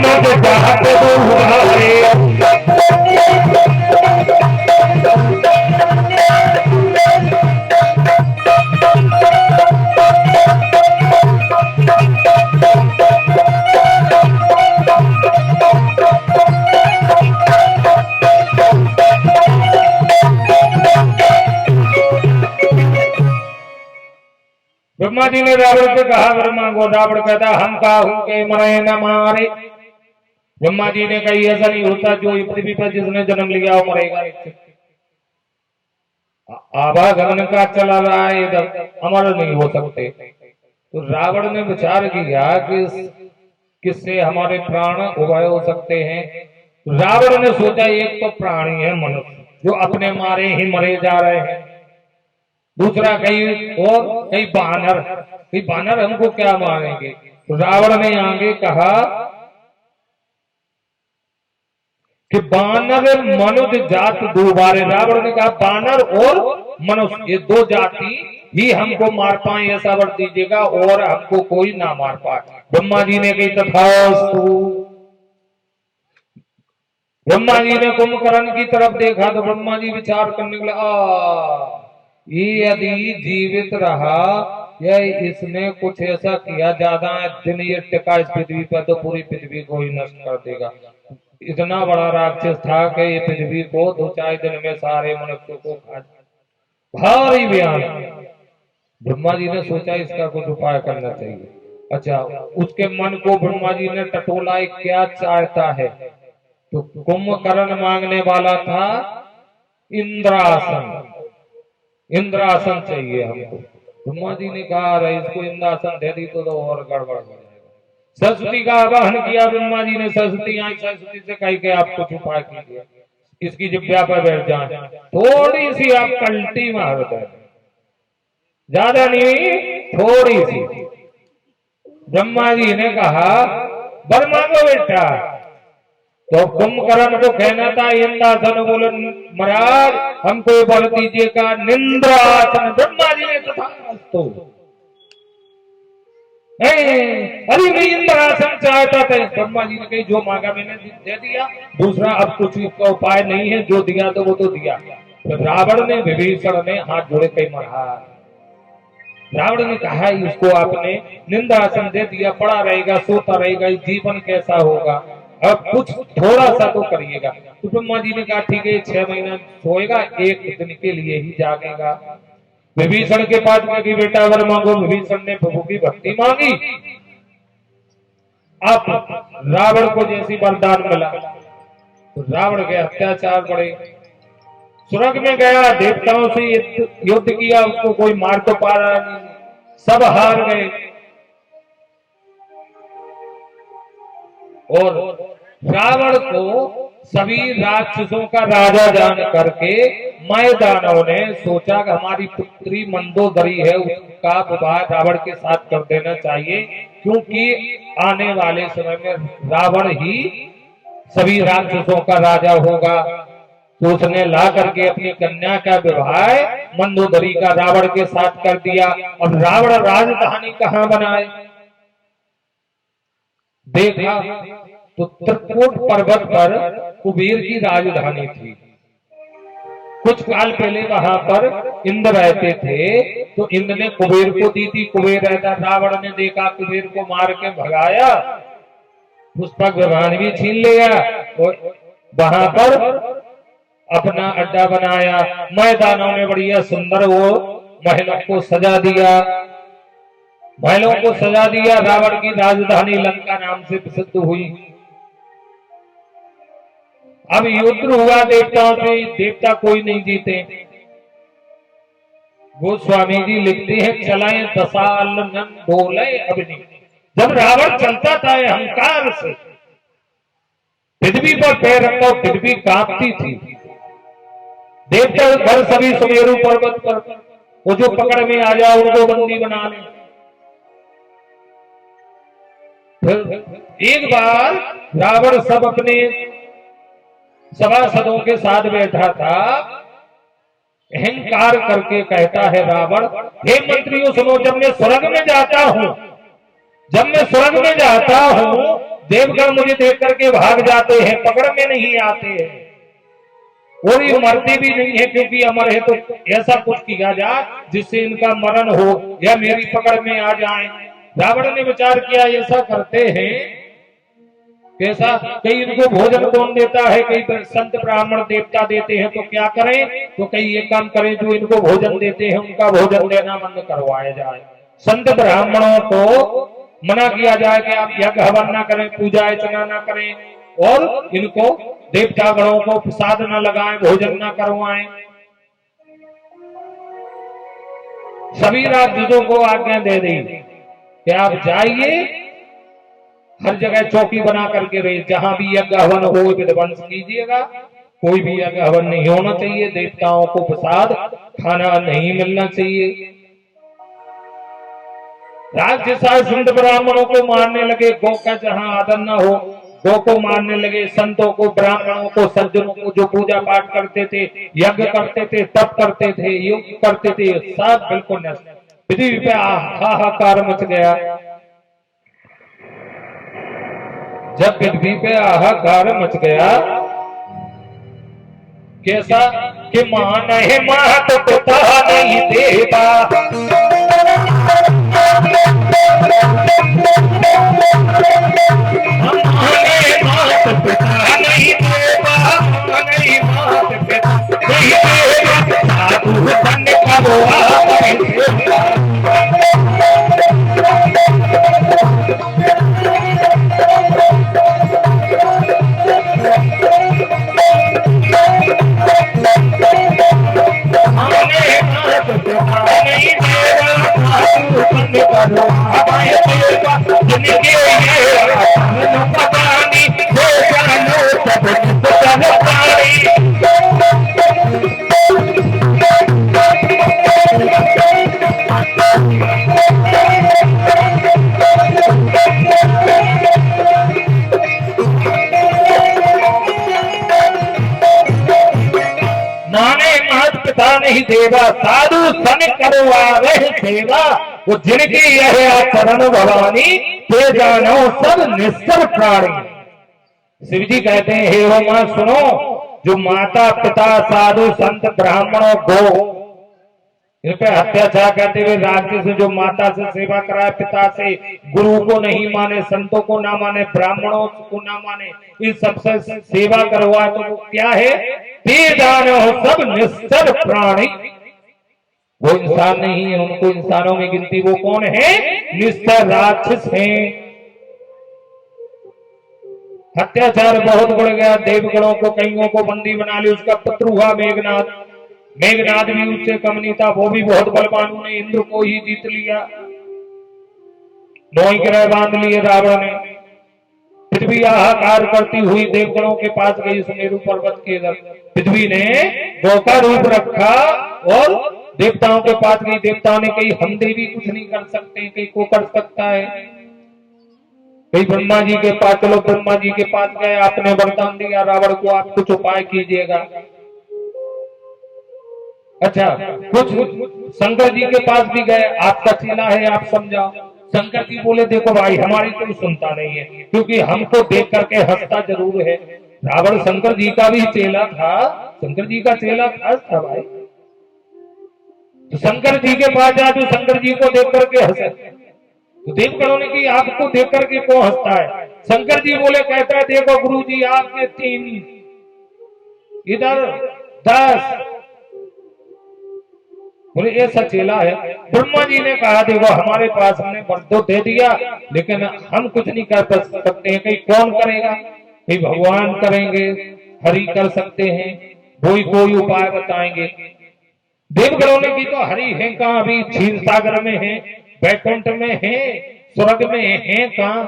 मनुज जात दुआरे। ब्रह्मा जी ने रावण से कहा, ब्रह्मा को रावण कहता हम काहू के मरे न मारे। ब्रह्मा जी ने कही ऐसा नहीं होता, जो पृथ्वी पर जिसने जन्म लिया वो मरेगा। आवागमन का चला रहा है, इधर अमर नहीं हो सकते। तो रावण ने विचार किया कि किससे हमारे प्राण उभय हो सकते हैं। रावण ने सोचा एक तो प्राणी है मनुष्य, जो अपने मारे ही मरे जा रहे हैं। दूसरा कई बानर हमको क्या मारेंगे। तो रावण ने आगे कहा कि बानर मनुज जात दो बारे। रावण ने कहा बानर और मनुष्य ये दो जाति ही हमको मार पाए, ऐसा वर दीजिएगा और हमको कोई ना मार पाए। ब्रह्मा जी ने कही तथास्तु। ब्रह्मा जी ने कुंभकर्ण की तरफ देखा तो ब्रह्मा जी विचार करने लगा, ये यदि जीवित रहा या इसने कुछ ऐसा किया ज्यादा दिन ये टिका इस पृथ्वी पर तो पूरी पृथ्वी को ही नष्ट कर देगा। इतना बड़ा राक्षस था कि ये पृथ्वी को 2-4 दिन में सारे मनुष्यों को खा जाए। भारी बयान। ब्रह्मा जी ने सोचा इसका कुछ उपाय करना चाहिए। अच्छा, उसके मन को ब्रह्मा जी ने टटोला, क्या चाहता है। तो कुंभकर्ण मांगने वाला था इंद्रासन। इंद्रासन चाहिए हमको। ब्रह्मा जी ने कहा अरे इसको इंद्रासन दे दी तो और गड़बड़ हो जाएगा। सरस्वती का आवाहन किया ब्रह्मा जी ने। सरस्वती आई, सरस्वती से कही के आप कुछ उपाय कीजिए, इसकी जिब्या पर बैठ जाए, थोड़ी सी आप कल्टी मार दें, ज्यादा नहीं थोड़ी सी। ब्रह्मा जी ने कहा बर मांगो बेटा। तो कुंभकर्ण को कहना था इंद्रासन, बोले महाराज हमको बर दीजिएगा निंद्रासन। ब्रह्मा जी ने तथास्तु। अरे मैं इंद्रासन चाहता था। ब्रह्मा जी ने कही जो मांगा मैंने दे दिया, दूसरा अब कुछ इसका उपाय नहीं है, जो दिया तो वो तो दिया। तो रावण ने विभीषण ने हाथ जोड़े कई महाराज। रावण ने कहा इसको आपने निंदासन दे दिया, पड़ा रहेगा सोता रहेगा, जीवन कैसा होगा, अब कुछ थोड़ा सा तो करिएगा। तो ब्रह्मा जी ने कहा ठीक है 6 महीना सोएगा, 1 दिन के लिए ही जागेगा। विभीषण के पास में कि बेटा वर मांगो। विभीषण ने प्रभु की भक्ति मांगी। अब रावण को जैसी वरदान मिला तो रावण के अत्याचार बढ़े, स्वर्ग में गया, देवताओं से युद्ध किया, उसको कोई मार तो पा रहा नहीं, सब हार गए। और रावण को सभी राक्षसों का राजा जान करके मैदानों ने सोचा कि हमारी पुत्री मंदोदरी है, उसका विवाह रावण के साथ कर देना चाहिए, क्योंकि आने वाले समय में रावण ही सभी राक्षसों का राजा होगा। तो उसने ला करके अपनी कन्या का विवाह मंदोदरी का रावण के साथ कर दिया। और रावण राजधानी कहां बनाए, देखा तो त्रिकूट पर्वत पर कुबेर की राजधानी थी। कुछ काल पहले वहां पर इंद्र रहते थे, तो इंद्र ने कुबेर को दी थी, कुबेर रहता। रावण ने देखा कुबेर को मार के भगाया, पुष्पक विमान भी छीन लिया और वहां पर अपना अड्डा बनाया। मैदानों में बढ़िया सुंदर वो महलों को सजा दिया, महलों को सजा दिया। रावण की राजधानी लंका नाम से प्रसिद्ध हुई। अब युद्ध हुआ देवताओं से, देवता कोई नहीं जीते। गोस्वामी जी लिखते हैं चलाए दशालन डोले अग्नि। जब रावण चलता था अहंकार से, पृथ्वी पर पैर रखता पृथ्वी कांपती थी। देवता घर सभी सुमेरु पर्वत पर, वो जो पकड़ में आ जाए उनको बंदी बना ले। फिर एक बार रावण सब अपने सभासदों के साथ बैठा था, अहंकार करके कहता है रावण, हे मंत्रियों सुनो, जब मैं स्वर्ग में जाता हूं देवगण मुझे देख करके भाग जाते हैं, पकड़ में नहीं आते हैं, और ये मरते भी नहीं है, क्योंकि अमर है। तो ऐसा कुछ किया जाए जिससे इनका मरण हो या मेरी पकड़ में आ जाए। रावण ने विचार किया ऐसा करते हैं, कैसा, कई इनको भोजन कौन देता है, कई संत ब्राह्मण देवता देते हैं, तो क्या करें, तो कई ये काम करें, जो इनको भोजन देते हैं उनका भोजन देना बंद करवाया जाए। संत ब्राह्मणों को मना किया जाए कि आप यज्ञ हवन ना करें, पूजा अर्चना ना करें, और इनको देवता गणों को प्रसाद न लगाएं, भोजन न करवाएं। सभी राक्षसों को आज्ञा दे दी कि आप जाइए, हर जगह चौकी बना करके रहिए, जहां भी यज्ञ हवन हो विध्वंस कीजिएगा, कोई भी यज्ञ हवन नहीं होना चाहिए, देवताओं को प्रसाद खाना नहीं मिलना चाहिए। राक्षस संत ब्राह्मणों को मारने लगे, गौ का जहां आदर न हो गौ को मारने लगे, संतों को, ब्राह्मणों को, सज्जनों को, जो पूजा पाठ करते थे, यज्ञ करते थे, तप करते थे, योग करते थे, सब बिल्कुल नष्ट। पृथ्वी पे हाहाकार मच गया। जब पृथ्वी पे हाहाकार मच गया, कैसा कि मां नहीं मात पिता नहीं देवा, नहीं देवा, साधु सन करवावे सेवा, वो जिनकी यह चरण भवानी, ते जानो सब निश्चल प्राणी। शिव जी कहते हैं, हे हो मां सुनो, जो माता पिता साधु संत ब्राह्मणों गो, इन पे अत्याचार करते हुए राक्षस जो माता से सेवा कराए, पिता से, गुरु को नहीं माने, संतों को ना माने, ब्राह्मणों को ना माने, इन सबसे सेवा करवाए, तो वो क्या है, ते जानो सब निश्चल प्राणी। वो इंसान नहीं है, उनको इंसानों में गिनती, वो कौन है, निश्चल राक्षस हैं। अत्याचार बहुत बढ़ गया, देवगणों को कईयों को बंदी बना लिया। उसका पुत्र हुआ मेघनाद, मेघनाद भी उससे कम नहीं था, वो भी बहुत बलवान, उन्हें इंद्र को ही जीत लिया। 9 ग्रह बांध लिए रावण ने। पृथ्वी हाहाकार करती हुई देवगणों के पास गई, सुमेरु पर्वत के इधर। पृथ्वी ने गौ का रूप रखा और देवताओं के पास गई। देवताओं ने कही हम देवी कुछ नहीं कर सकते, कहीं को कर सकता है, कहीं ब्रह्मा जी के पास चलो। ब्रह्मा जी के पास गए, आपने वरदान दिया रावण को, आप कुछ उपाय कीजिएगा। अच्छा, कुछ शंकर जी के पास भी गए, आपका चेला है, आप समझाओ। शंकर जी बोले देखो भाई, हमारी कोई सुनता नहीं है, क्योंकि हमको देख करके हंसता जरूर है। रावण शंकर जी का भी चेला था, शंकर जी का चेला था भाई। तो शंकर जी के पास जा, जो शंकर जी को देख करके हंसे, तो देवगणों ने कि आपको देख करके कौन हंसता है। शंकर जी बोले, कहता है देखो गुरु जी, आपके 3 इधर 10, बोले ऐसा चेला है। ब्रह्मा जी ने कहा देखो हमारे पास हमने वर तो दे दिया, लेकिन हम कुछ नहीं कर सकते हैं। कहीं कौन करेगा, कहीं भगवान करेंगे, हरि कर सकते हैं, कोई उपाय बताएंगे। देवगणों ने की तो हरि है कहाँ, अभी क्षीर सागर में है, बैकुंठ में है, स्वर्ग में है कहाँ।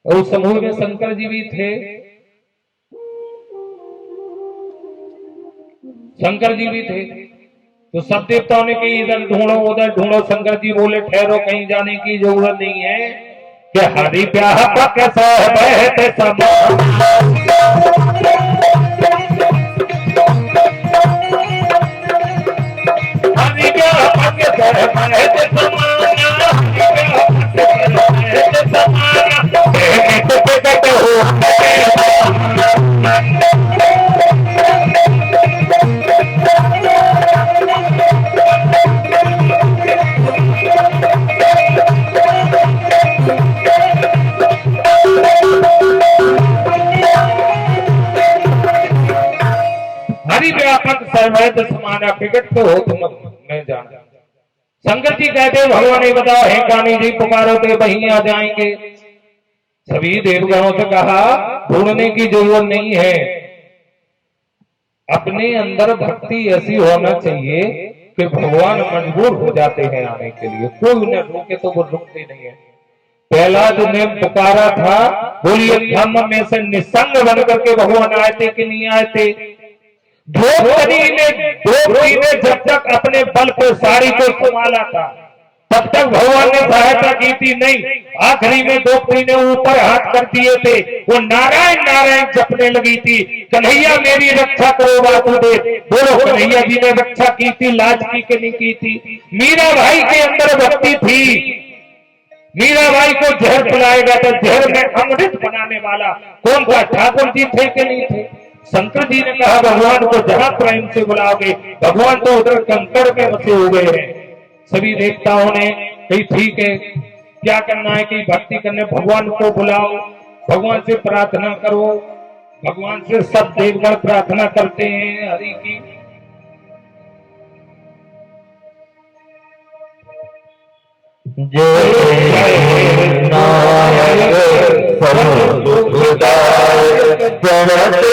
और उस समूह में शंकर जी भी थे, शंकर जी भी थे। तो सब देवताओं ने कही इधर ढूंढो उधर ढूंढो। शंकर जी बोले ठहरो, कहीं जाने की जरूरत नहीं है, कि हरि ब्याह पक सहबहत समा, हरि ब्याह पक सहबहत समाना, हरि ब्याह पक सहबहत समाना, वैद समाना प्रकट तो हो तुम मैं जाना। शंकर जी कहते भगवान ने बताओ हे कानी जी पुकारो तो वहीं आ जाएंगे। सभी देवगणों से कहा ढूंढने की जरूरत नहीं है, अपने अंदर भक्ति ऐसी होना चाहिए कि भगवान मजबूर हो जाते हैं आने के लिए, कोई उन्हें रोके तो वो रुकते नहीं है। प्रहलाद ने पुकारा था, बोलिए धम्म में से निसंग बन करके भगवान आए थे कि नहीं आए थे। द्रौपदी ने जब तक अपने बल पे साड़ी को संभाला था तब तक भगवान ने सहायता की थी नहीं। आखिरी में द्रौपदी ने ऊपर हाथ कर दिए थे, वो नारायण नारायण जपने लगी थी, कन्हैया मेरी रक्षा करो वासुदेव। बोलो कन्हैया जी ने रक्षा की थी, लाज की कि नहीं की थी। मीरा भाई के अंदर भक्ति थी, मीरा भाई को जहर पिलाएगा तो जहर में अमृत बनाने वाला कौन था, ठाकुर जी थे कि नहीं थे। शंकर जी ने कहा भगवान को जहां प्रेम से बुलाओगे, भगवान तो उधर कंकड़ में बसे हो गए हैं। सभी देवताओं ने कही ठीक है, क्या करना है कि भक्ति करने भगवान को बुलाओ, भगवान से प्रार्थना करो। भगवान से सब देवगण प्रार्थना करते हैं हरि की। जय नायक सब सुखदाय प्रणत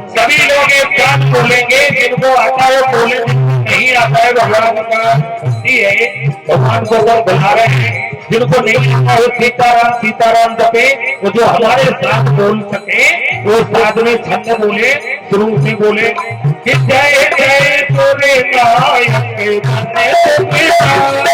सभी लोग एक बात बोलेंगे, जिनको आता है बोले, नहीं आता है भगवान का भक्ति है, भगवान को वो बुला रहे हैं। जिनको नहीं आता है सीताराम सीताराम जपे, वो जो हमारे साथ बोल सके वो साथ में छंद बोले, शुरू से बोले कि जय जय तोरे नायक सीताराम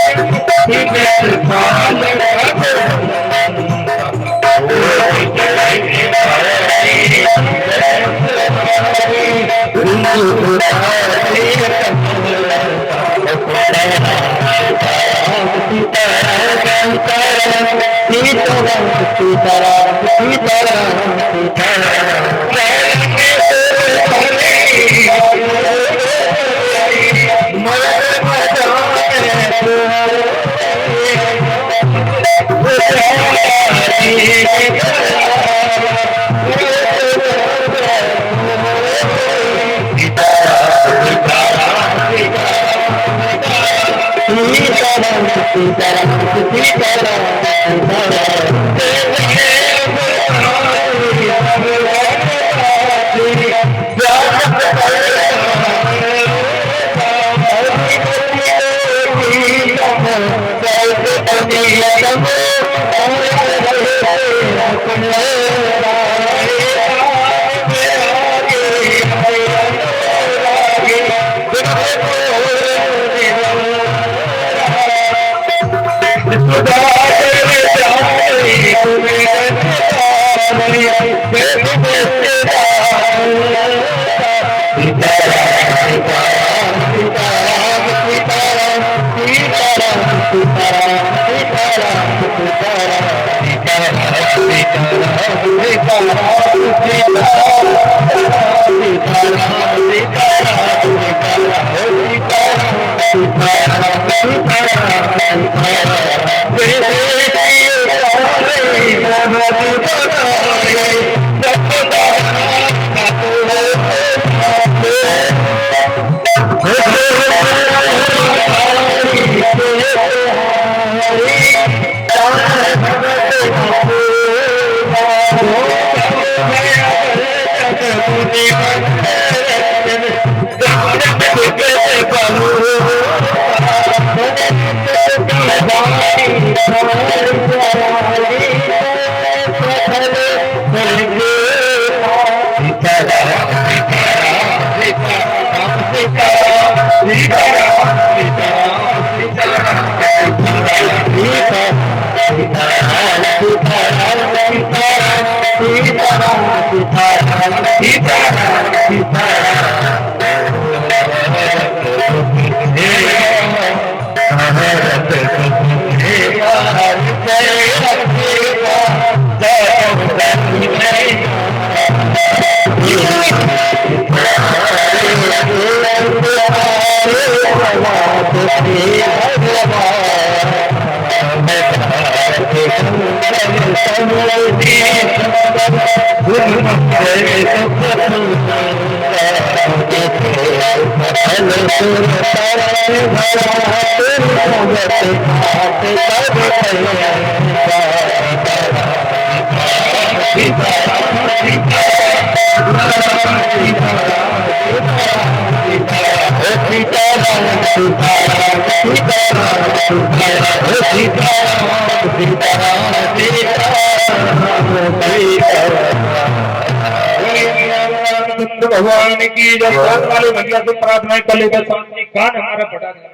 भगवान की जब वाले भैया से प्रार्थना कर लेते समझने कान हमारा फटा गया।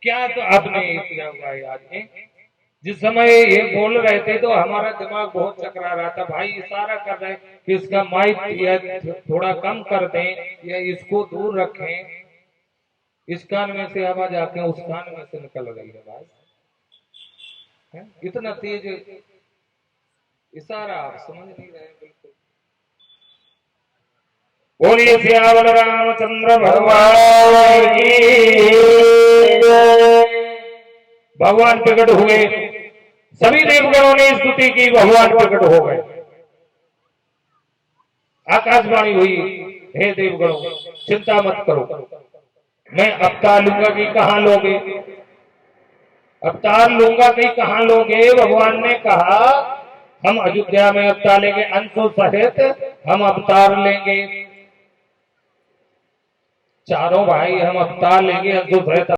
क्या तो आपने किया हुआ है आज में? जिस समय ये बोल रहे थे तो हमारा दिमाग बहुत चकरा रहा था। भाई इशारा कर रहे कि इसका माइक या थोड़ा कम कर दें या इसको दूर रखें। इस कान में से आवाज आके उस कान में से निकल रही है भाई। इतना तेज इशारा आप समझ नहीं रहे बिल्कुल। बोलिए सियावर रामचंद्र भगवान की। भगवान प्रकट हुए, सभी देवगणों ने स्तुति की, भगवान प्रकट हो गए। आकाशवाणी हुई, हे देवगणों चिंता मत करो, मैं अवतार लूंगा कि कहां लोगे, अवतार लूंगा कि कहां लोगे। भगवान ने कहा हम अयोध्या में अवतार लेंगे, अंशों सहित हम अवतार लेंगे। चारों भाई हम अवतार लेंगे, अंशों सहित